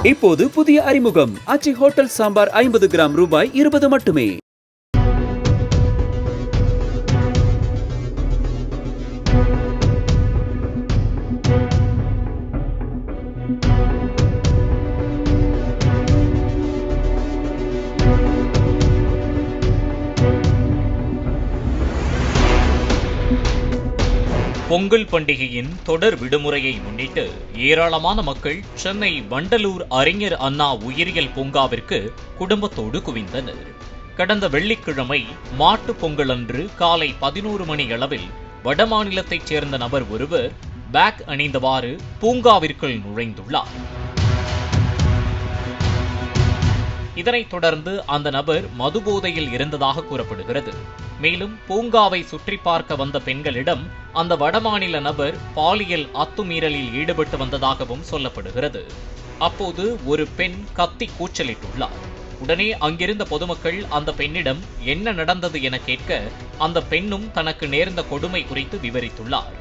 இப்போது புதிய அறிமுகம் ஆச்சி ஹோட்டல் சாம்பார் 50 கிராம் ரூபாய் 20 மட்டுமே. பொங்கல் பண்டிகையின் தொடர் விடுமுறையை முன்னிட்டு ஏராளமான மக்கள் சென்னை வண்டலூர் அறிஞர் அண்ணா உயிரியல் பூங்காவிற்கு குடும்பத்தோடு குவிந்தனர். கடந்த வெள்ளிக்கிழமை மாட்டுப் பொங்கல் அன்று காலை 11 மணி அளவில் வடமாநிலத்தைச் சேர்ந்த நபர் ஒருவர் பேக் அணிந்தவாறு பூங்காவிற்குள் நுழைந்துள்ளார். இதனைத் தொடர்ந்து அந்த நபர் மதுபோதையில் இருந்ததாக கூறப்படுகிறது. மேலும் பூங்காவை சுற்றி பார்க்க வந்த பெண்களிடம் அந்த வடமாநில நபர் பாலியல் அத்துமீறலில் ஈடுபட்டு வந்ததாகவும் சொல்லப்படுகிறது. அப்போது ஒரு பெண் கத்தி கூச்சலிட்டுள்ளார். உடனே அங்கிருந்த பொதுமக்கள் அந்த பெண்ணிடம் என்ன நடந்தது என கேட்க அந்த பெண்ணும் தனக்கு நேர்ந்த கொடுமை குறித்து விவரித்துள்ளார்.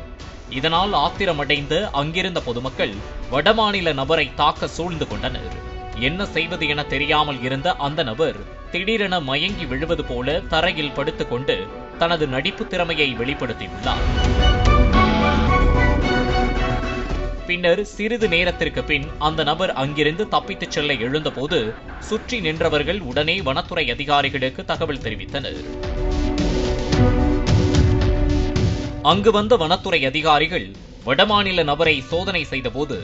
இதனால் ஆத்திரமடைந்த அங்கிருந்த பொதுமக்கள் வடமாநில நபரை தாக்க சூழ்ந்து கொண்டனர். என்ன செய்வது என தெரியாமல் இருந்த அந்த நபர் திடீரென மயங்கி விழுவது போல தரையில் படுத்துக்கொண்டு தனது நடிப்பு திறமையை வெளிப்படுத்தியுள்ளார். பின்னர் சிறிது நேரத்திற்கு பின் அந்த நபர் அங்கிருந்து தப்பித்துச் செல்ல எழுந்தபோது சுற்றி நின்றவர்கள் உடனே வனத்துறை அதிகாரிகளுக்கு தகவல் தெரிவித்தனர். அங்கு வந்த வனத்துறை அதிகாரிகள் வடமாநில நபரை சோதனை செய்தபோது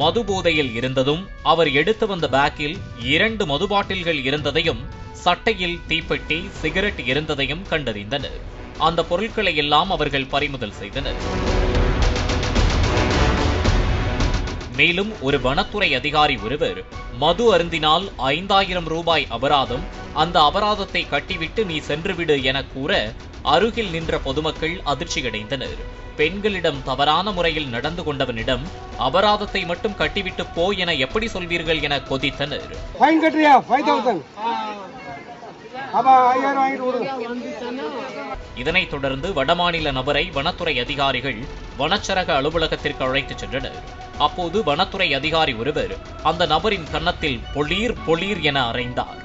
மது போதையில் இருந்ததும் அவர் எடுத்து வந்த பேக்கில் 2 மது பாட்டில்கள் இருந்ததையும் சட்டையில் தீப்பெட்டி சிகரெட் இருந்ததையும் கண்டறிந்தனர். அந்த பொருட்களை எல்லாம் அவர்கள் பறிமுதல் செய்தனர். மேலும் ஒரு வனத்துறை அதிகாரி ஒருவர் மது அருந்தினால் 5000 ரூபாய் அபராதம், அந்த அபராதத்தை கட்டிவிட்டு நீ சென்றுவிடு என கூற அருகில் நின்ற பொதுமக்கள் அதிர்ச்சியடைந்தனர். பெண்களிடம் தவறான முறையில் நடந்து கொண்டவனிடம் அபராதத்தை மட்டும் கட்டிவிட்டு போ என எப்படி சொல்வீர்கள் என கொதித்தனர். இதனைத் தொடர்ந்து வடமாநில நபரை வனத்துறை அதிகாரிகள் வனச்சரக அலுவலகத்திற்கு அழைத்துச் சென்றனர். அப்போது வனத்துறை அதிகாரி ஒருவர் அந்த நபரின் கன்னத்தில் பொளீர் பொளீர் என அறைந்தார்.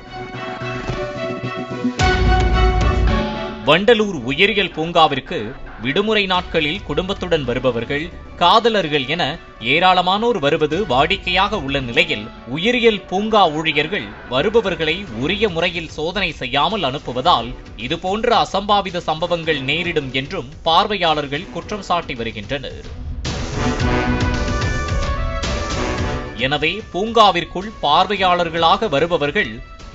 வண்டலூர் உயிரியல் பூங்காவிற்கு விடுமுறை நாட்களில் குடும்பத்துடன் வருபவர்கள், காதலர்கள் என ஏராளமானோர் வருவது வாடிக்கையாக உள்ள நிலையில் உயிரியல் பூங்கா ஊழியர்கள் வருபவர்களை உரிய முறையில் சோதனை செய்யாமல் அனுப்புவதால் இதுபோன்ற அசம்பாவித சம்பவங்கள் நேரிடும் என்றும் பார்வையாளர்கள் குற்றம் சாட்டி வருகின்றனர். எனவே பூங்காவிற்குள் பார்வையாளர்களாக வருபவர்கள்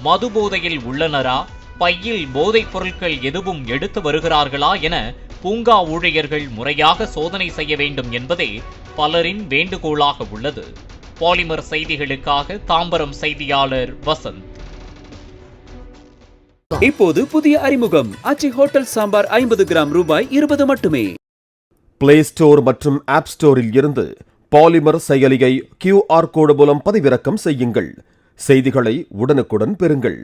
மது போதையில் உள்ளனரா, பையில் போதைப் பொருட்கள் எதுவும் எடுத்து வருகிறார்களா என பூங்கா ஊழியர்கள் முறையாக சோதனை செய்ய வேண்டும் என்பதே பலரின் வேண்டுகோளாக உள்ளது. பாலிமர் செய்திகளுக்காக தாம்பரம் செய்தியாளர் வசந்த். இப்போது புதிய அறிமுகம் ஆச்சி ஹோட்டல் சாம்பார் 50 கிராம் ரூபாய் 20 மட்டுமே. பிளே ஸ்டோர் மற்றும் ஆப் ஸ்டோரில் இருந்து பாலிமர் செயலியை QR கோடு மூலம் பதிவிறக்கம் செய்யுங்கள். செய்திகளை உடனுக்குடன் பெறுங்கள்.